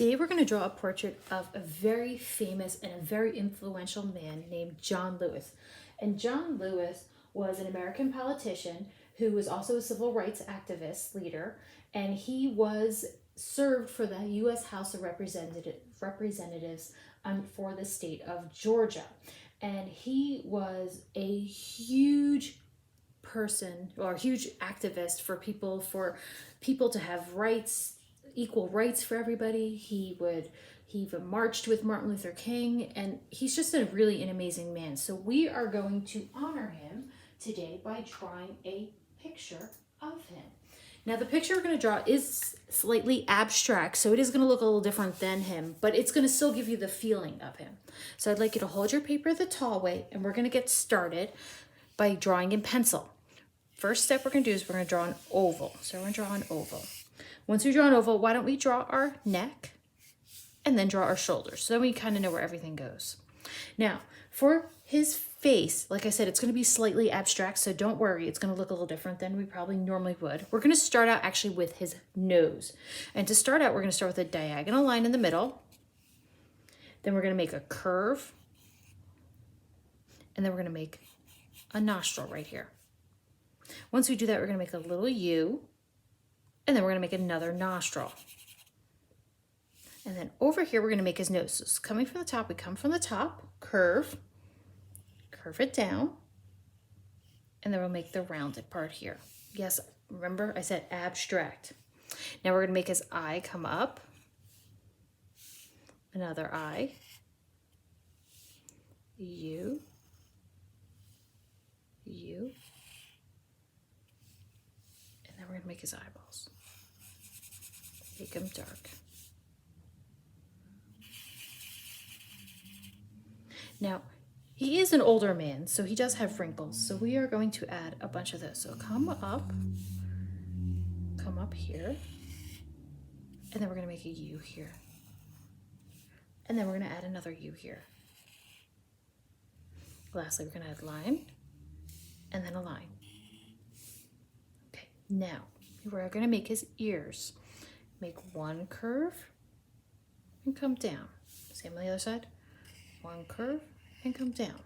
Today we're going to draw a portrait of a very famous and a very influential man named John Lewis. And John Lewis was an American politician who was also a civil rights activist leader, and he was served for the U.S. House of Representatives for the state of Georgia. And he was a huge person or a huge activist for people to have rights, equal rights for everybody. He even marched with Martin Luther King, and he's just an amazing man. So we are going to honor him today by drawing a picture of him. Now the picture we're going to draw is slightly abstract, so it is going to look a little different than him, but it's going to still give you the feeling of him. So I'd like you to hold your paper the tall way, and we're going to get started by drawing in pencil. First step we're going to do is we're going to draw an oval. So we're going to draw an oval. Once we draw an oval, why don't we draw our neck and then draw our shoulders, so then we kind of know where everything goes. Now, for his face, like I said, it's going to be slightly abstract, so don't worry. It's going to look a little different than we probably normally would. We're going to start out actually with his nose. And to start out, we're going to start with a diagonal line in the middle. Then we're going to make a curve. And then we're going to make a nostril right here. Once we do that, we're going to make a little U. And then we're going to make another nostril. And then over here, we're going to make his nose. So it's coming from the top. We come from the top, curve it down, and then we'll make the rounded part here. Yes, remember I said abstract. Now we're going to make his eye come up, another eye, U, and then we're going to make his eyeballs. Make them dark. Now, he is an older man, so he does have wrinkles. So we are going to add a bunch of those. So come up here, and then we're going to make a U here. And then we're going to add another U here. Lastly, we're going to add line, and then a line. Okay, now we're going to make his ears. Make one curve and come down. Same on the other side. One curve and come down.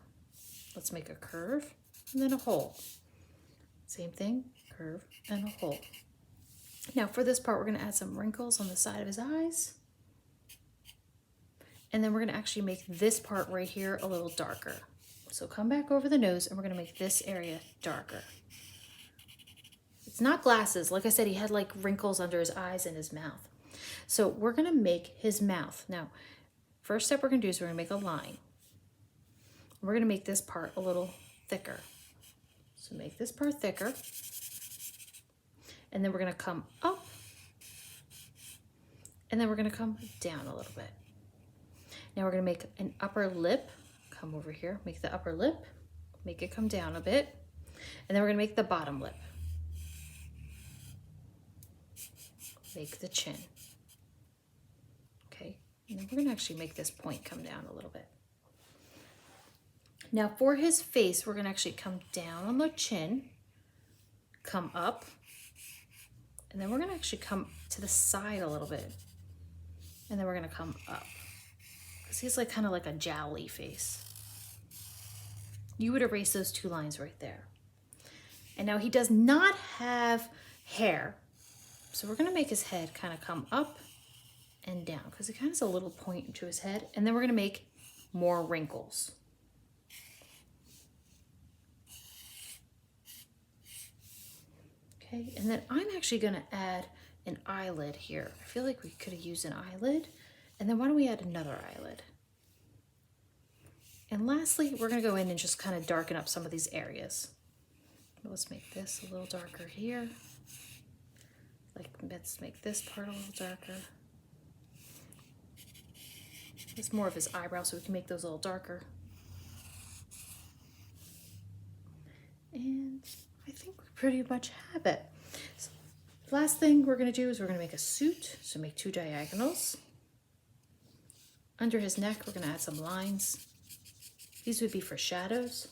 Let's make a curve and then a hole. Same thing, curve and a hole. Now for this part, we're going to add some wrinkles on the side of his eyes. And then we're going to actually make this part right here a little darker. So come back over the nose and we're going to make this area darker. It's not glasses. Like I said, he had like wrinkles under his eyes and his mouth. So we're going to make his mouth. Now, first step we're going to do is we're going to make a line. We're going to make this part a little thicker. So make this part thicker. And then we're going to come up. And then we're going to come down a little bit. Now we're going to make an upper lip. Come over here, make the upper lip. Make it come down a bit. And then we're going to make the bottom lip. Make the chin. Okay, and then we're going to actually make this point come down a little bit. Now for his face, we're going to actually come down on the chin, come up, and then we're going to actually come to the side a little bit. And then we're going to come up. Because he's like kind of like a jowly face. You would erase those two lines right there. And now he does not have hair. So we're going to make his head kind of come up and down because it kind of has a little point to his head. And then we're going to make more wrinkles. Okay, and then I'm actually going to add an eyelid here. I feel like we could have used an eyelid. And then why don't we add another eyelid? And lastly, we're going to go in and just kind of darken up some of these areas. Let's make this a little darker here. Like, let's make this part a little darker. It's more of his eyebrows, so we can make those a little darker. And I think we pretty much have it. So the last thing we're going to do is we're going to make a suit. So make two diagonals. Under his neck, we're going to add some lines. These would be for shadows.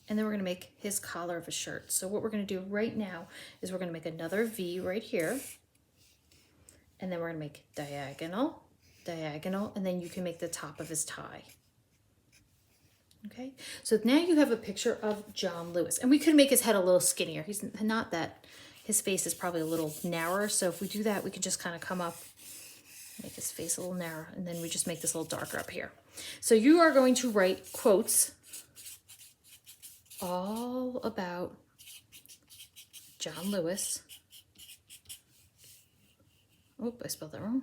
And then we're going to make his collar of a shirt. So what we're going to do right now is we're going to make another V right here. And then we're gonna make diagonal, diagonal, and then you can make the top of his tie. Okay, so now you have a picture of John Lewis. And we could make his head a little skinnier. He's not that, his face is probably a little narrower. So if we do that, we can just kind of come up, make his face a little narrower, and then we just make this a little darker up here. So you are going to write quotes all about John Lewis. Oh, I spelled that wrong.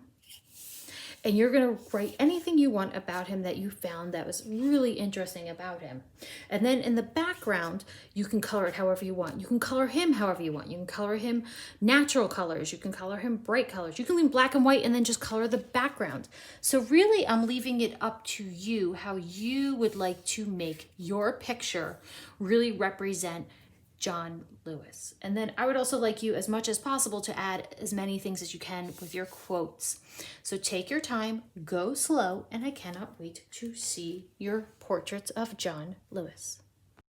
And you're going to write anything you want about him that you found that was really interesting about him. And then in the background, you can color it however you want. You can color him however you want. You can color him natural colors. You can color him bright colors. You can leave black and white and then just color the background. So really, I'm leaving it up to you how you would like to make your picture really represent John Lewis. And then I would also like you, as much as possible, to add as many things as you can with your quotes. So take your time, go slow, and I cannot wait to see your portraits of John Lewis.